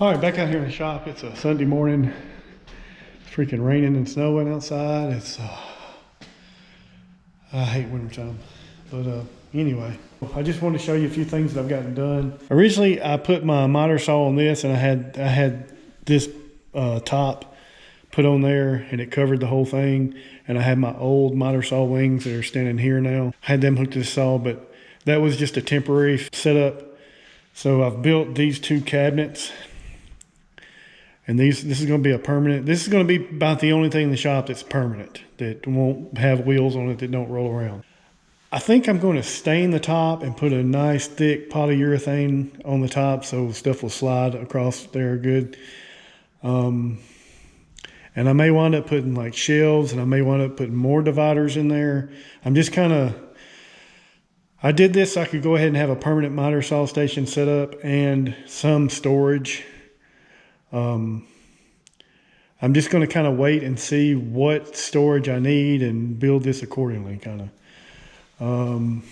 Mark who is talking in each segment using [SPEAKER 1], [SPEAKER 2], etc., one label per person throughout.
[SPEAKER 1] All right, back out here in the shop. It's a Sunday morning. It's freaking raining and snowing outside. I hate wintertime. But anyway, I just wanted to show you a few things that I've gotten done. Originally, I put my miter saw on this, and I had this top put on there, and it covered the whole thing. And I had my old miter saw wings that are standing here now. I had them hooked to the saw, but that was just a temporary setup. So I've built these two cabinets. And this is going to be a permanent. This is going to be about the only thing in the shop that's permanent, that won't have wheels on it that don't roll around. I think I'm going to stain the top and put a nice thick polyurethane on the top so stuff will slide across there good. And I may wind up putting like shelves, and I may wind up putting more dividers in there. I'm just kind of, I did this so I could go ahead and have a permanent miter saw station set up and some storage. I'm just going to kind of wait and see what storage I need and build this accordingly, kind of.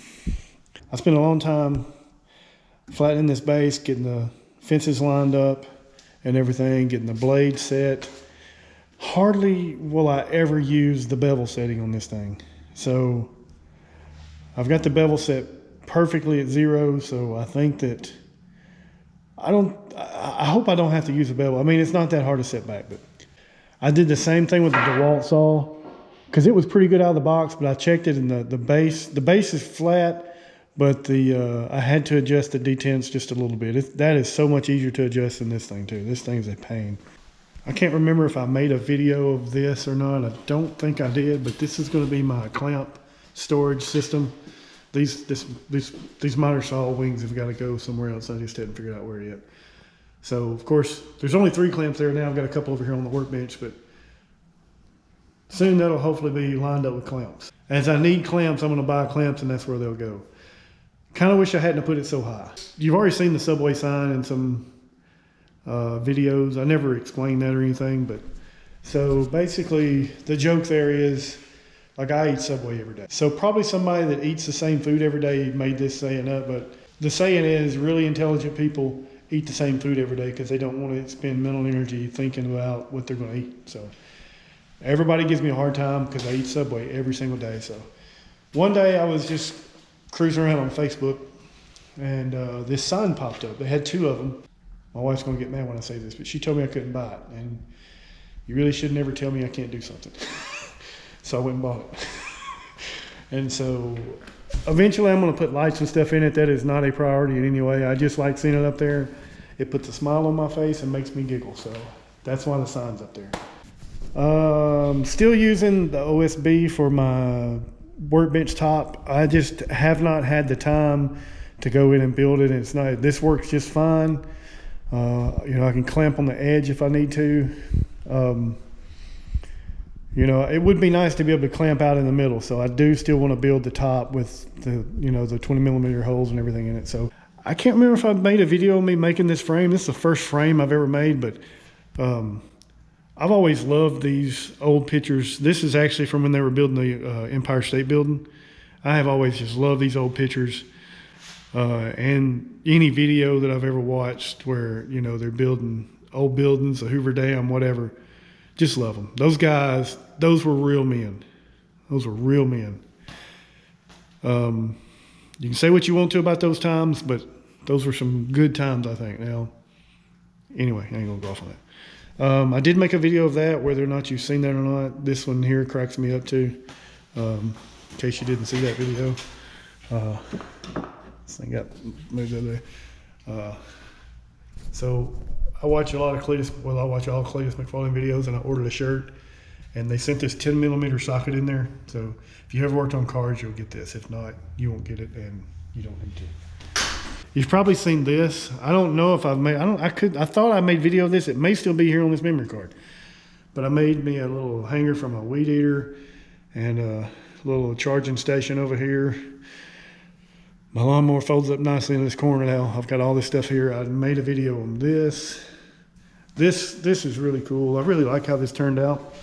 [SPEAKER 1] I spent a long time flattening this base, getting the fences lined up and everything, getting the blade set. Hardly will I ever use the bevel setting on this thing. So I've got the bevel set perfectly at 0, so I think that I hope I don't have to use a bevel. I mean, it's not that hard to set back, but I did the same thing with the DeWalt saw because it was pretty good out of the box, but I checked it, and the base is flat, but I had to adjust the detents just a little bit. That is so much easier to adjust than this thing too. This thing's a pain. I can't remember if I made a video of this or not. I don't think I did, but this is going to be my clamp storage system. These miter saw wings have got to go somewhere else. I just hadn't figured out where yet. So of course, there's only 3 clamps there now. I've got a couple over here on the workbench, but soon that'll hopefully be lined up with clamps. As I need clamps, I'm going to buy clamps, and that's where they'll go. Kind of wish I hadn't put it so high. You've already seen the Subway sign in some videos. I never explained that or anything, but so basically the joke there is, like, I eat Subway every day. So probably somebody that eats the same food every day made this saying up, but the saying is really intelligent people eat the same food every day because they don't want to spend mental energy thinking about what they're going to eat. So everybody gives me a hard time because I eat Subway every single day. So one day I was just cruising around on Facebook, and this sign popped up. They had 2 of them. My wife's going to get mad when I say this, but she told me I couldn't buy it. And you really should never tell me I can't do something. So I went and bought it. And so eventually I'm going to put lights and stuff in it. That is not a priority in any way. I just like seeing it up there. It puts a smile on my face and makes me giggle. So that's why the sign's up there. Still using the OSB for my workbench top. I just have not had the time to go in and build it. It's not, this works just fine. You know, I can clamp on the edge if I need to. You know, it would be nice to be able to clamp out in the middle. So I do still want to build the top with the, you know, the 20mm holes and everything in it. So I can't remember if I've made a video of me making this frame. This is the first frame I've ever made, but I've always loved these old pictures. This is actually from when they were building the Empire State Building. I have always just loved these old pictures. And any video that I've ever watched where, you know, they're building old buildings, the Hoover Dam, whatever. Just love them. Those guys, those were real men. Those were real men. You can say what you want to about those times, but those were some good times, I think. Now, anyway, I ain't gonna go off on that. I did make a video of that, whether or not you've seen that or not. This one here cracks me up too. In case you didn't see that video. This thing got moved over there. So I watch a lot of Cletus, well, I watch all Cletus McFarlane videos, and I ordered a shirt, and they sent this 10mm socket in there. So if you ever worked on cars, you'll get this. If not, you won't get it, and you don't need to. You've probably seen this. I don't know if I've made, I thought I made video of this. It may still be here on this memory card. But I made me a little hanger from a weed eater and a little charging station over here. My lawnmower folds up nicely in this corner now. I've got all this stuff here. I made a video on this. This is really cool. I really like how this turned out.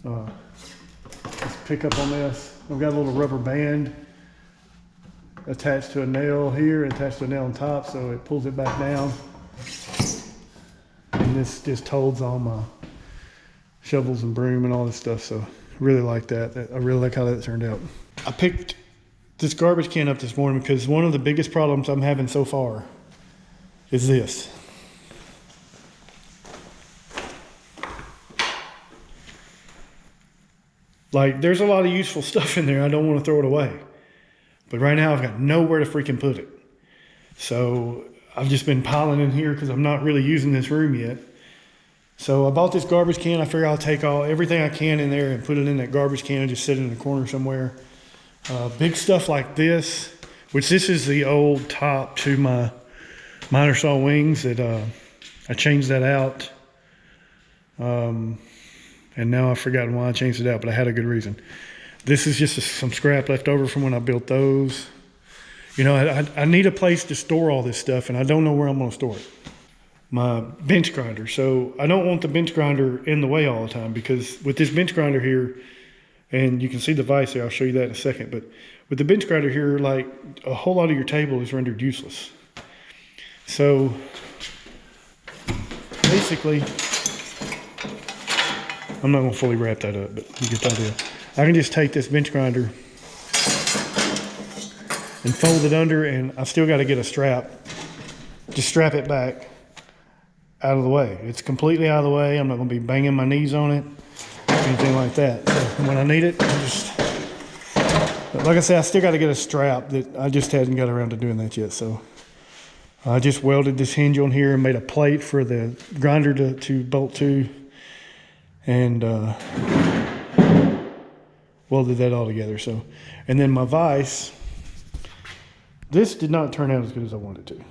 [SPEAKER 1] Let's pick up on this. I've got a little rubber band attached to a nail here, attached to a nail on top, so it pulls it back down. this just holds all my shovels and broom and all this stuff. So really like that. I really like how that turned out. I picked this garbage can up this morning because one of the biggest problems I'm having so far is this. Like, there's a lot of useful stuff in there. I don't want to throw it away. But right now I've got nowhere to freaking put it. So I've just been piling in here because I'm not really using this room yet. So I bought this garbage can. I figure I'll take everything I can in there and put it in that garbage can and just sit it in the corner somewhere. Big stuff like this, which this is the old top to my miner saw wings that I changed that out. And now I've forgotten why I changed it out, but I had a good reason. This is just some scrap left over from when I built those. You know, I need a place to store all this stuff, and I don't know where I'm gonna store it. My bench grinder. So I don't want the bench grinder in the way all the time, because with this bench grinder here, and you can see the vise there, I'll show you that in a second, but with the bench grinder here, like, a whole lot of your table is rendered useless. So basically, I'm not gonna fully wrap that up, but you get the idea. I can just take this bench grinder and fold it under, and I still got to get a strap. Just strap it back out of the way. It's completely out of the way. I'm not going to be banging my knees on it, anything like that. So when I need it, but like I said, I still got to get a strap that I just hadn't got around to doing that yet. So I just welded this hinge on here and made a plate for the grinder to bolt to, and welded that all together. So, and then my vise, this did not turn out as good as I wanted it to.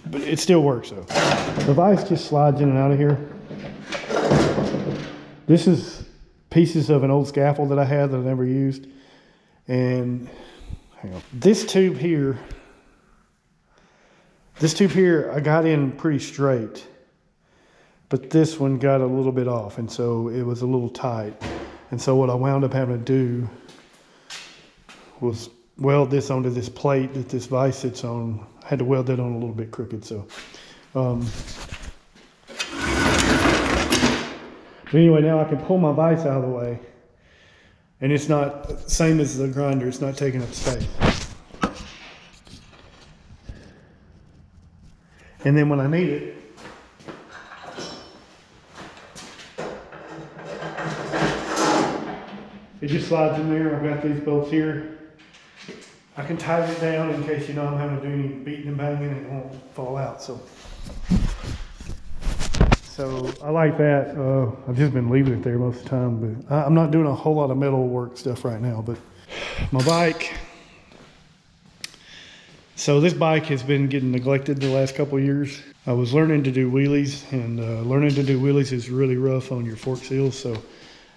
[SPEAKER 1] But it still works though. The vise just slides in and out of here. This is pieces of an old scaffold that I had that I never used. And hang on. This tube here, I got in pretty straight, but this one got a little bit off, and so it was a little tight. And so what I wound up having to do was weld this onto this plate that this vise sits on. I had to weld that on a little bit crooked. So but anyway, now I can pull my vise out of the way, and it's not same as the grinder, it's not taking up space. And then when I need it, it just slides in there. I've got these bolts here. I can tighten it down in case, you know, I'm having to do any beating and banging and it won't fall out. So I like that. I've just been leaving it there most of the time, but I'm not doing a whole lot of metal work stuff right now. But my bike. So this bike has been getting neglected the last couple of years. I was learning to do wheelies, and learning to do wheelies is really rough on your fork seals. So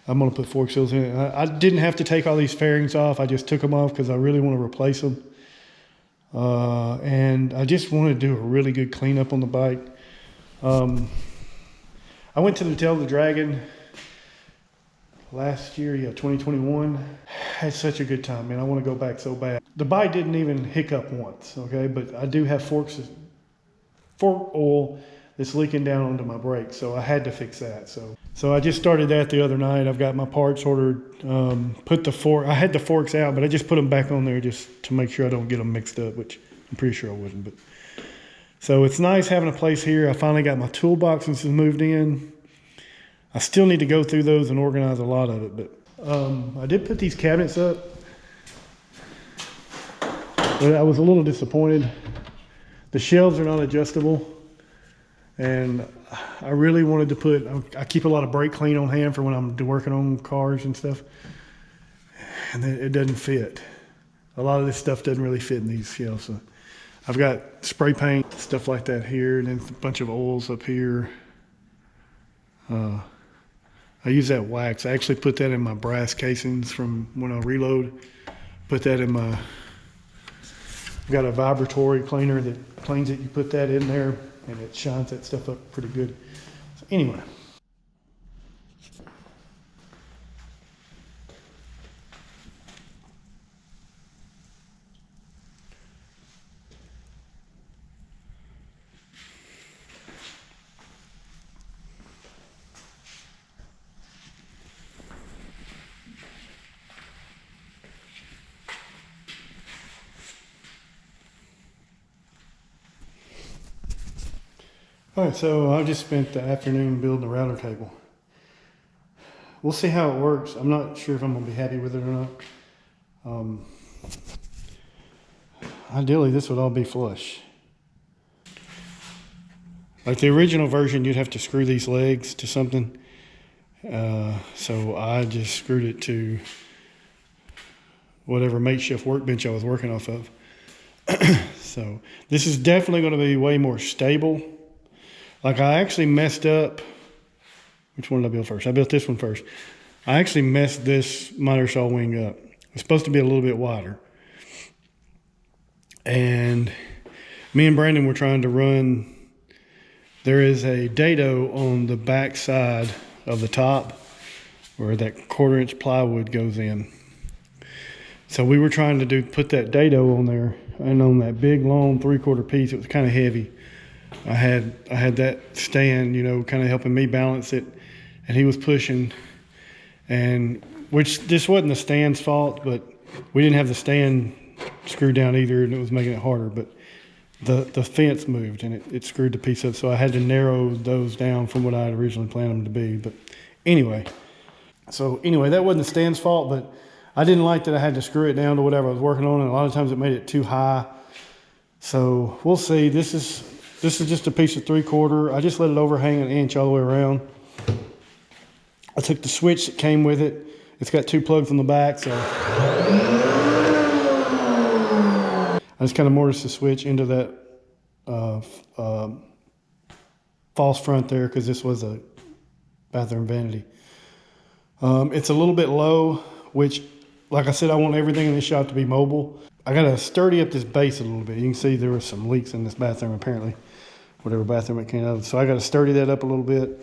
[SPEAKER 1] I'm gonna put fork seals in it. I didn't have to take all these fairings off. I just took them off because I really want to replace them. And I just want to do a really good cleanup on the bike. I went to the Tail of the Dragon last year, 2021. Had such a good time, man. I want to go back so bad. The bike didn't even hiccup once, okay? But I do have fork oil that's leaking down onto my brakes, so I had to fix that. So I just started that the other night. I've got my parts ordered. I had the forks out, but I just put them back on there just to make sure I don't get them mixed up, which I'm pretty sure I wouldn't. But so it's nice having a place here. I finally got my toolbox since I moved in. I still need to go through those and organize a lot of it, but I did put these cabinets up, but I was a little disappointed. The shelves are not adjustable, and I really wanted to I keep a lot of brake clean on hand for when I'm working on cars and stuff, and it doesn't fit. A lot of this stuff doesn't really fit in these shelves. So I've got spray paint, stuff like that here, and then a bunch of oils up here. I use that wax. I actually put that in my brass casings from when I reload. Put that in my, I've got a vibratory cleaner that cleans it. You put that in there and it shines that stuff up pretty good. So anyway. All right, so I just spent the afternoon building the router table. We'll see how it works. I'm not sure if I'm gonna be happy with it or not. Ideally, this would all be flush. Like the original version, you'd have to screw these legs to something. So I just screwed it to whatever makeshift workbench I was working off of. So this is definitely going to be way more stable. Like I actually messed up. Which one did I build first? I built this one first. I actually messed this miter saw wing up. It's supposed to be a little bit wider. And me and Brandon were trying to run, there is a dado on the back side of the top where that 1/4 inch plywood goes in. So we were trying to put that dado on there, and on that big long 3/4 piece, it was kind of heavy. I had that stand, you know, kind of helping me balance it, and he was pushing, and which this wasn't the stand's fault, but we didn't have the stand screwed down either, and it was making it harder. But the fence moved, and it screwed the piece up, so I had to narrow those down from what I had originally planned them to be. But anyway, that wasn't the stand's fault, but I didn't like that I had to screw it down to whatever I was working on, and a lot of times it made it too high. So we'll see. This is just a piece of 3/4. I just let it overhang 1 inch all the way around. I took the switch that came with it. It's got 2 plugs on the back, so I just kind of mortised the switch into that false front there, because this was a bathroom vanity. It's a little bit low, which, like I said, I want everything in this shop to be mobile. I got to sturdy up this base a little bit. You can see there were some leaks in this bathroom, apparently, whatever bathroom it came out of. So I got to sturdy that up a little bit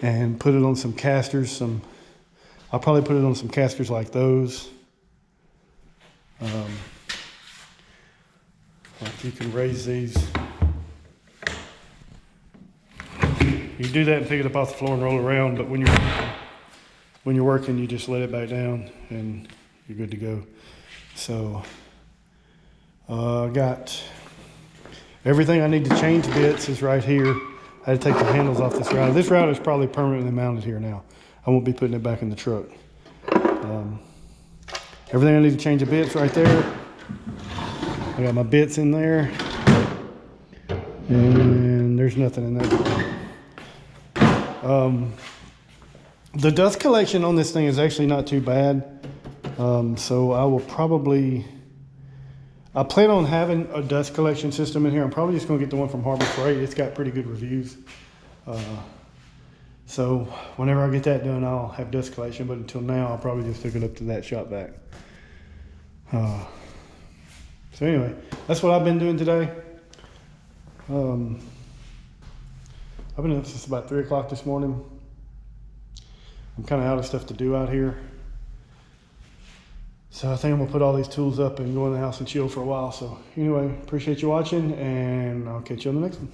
[SPEAKER 1] and put it on some casters. I'll probably put it on some casters like those. Like you can raise these. You do that and pick it up off the floor and roll it around, but when you're working, you just let it back down and you're good to go. So I got everything I need to change bits is right here. I had to take the handles off this router. This router is probably permanently mounted here now. I won't be putting it back in the truck. Everything I need to change the bits right there. I got my bits in there, and there's nothing in there. The dust collection on this thing is actually not too bad. So I plan on having a dust collection system in here. I'm probably just gonna get the one from Harbor Freight. It's got pretty good reviews. So whenever I get that done, I'll have dust collection, but until now, I'll probably just hook it up to that shop vac. So anyway, that's what I've been doing today. I've been up since about 3 o'clock this morning. I'm kind of out of stuff to do out here. So I think I'm gonna put all these tools up and go in the house and chill for a while. So anyway, appreciate you watching, and I'll catch you on the next one.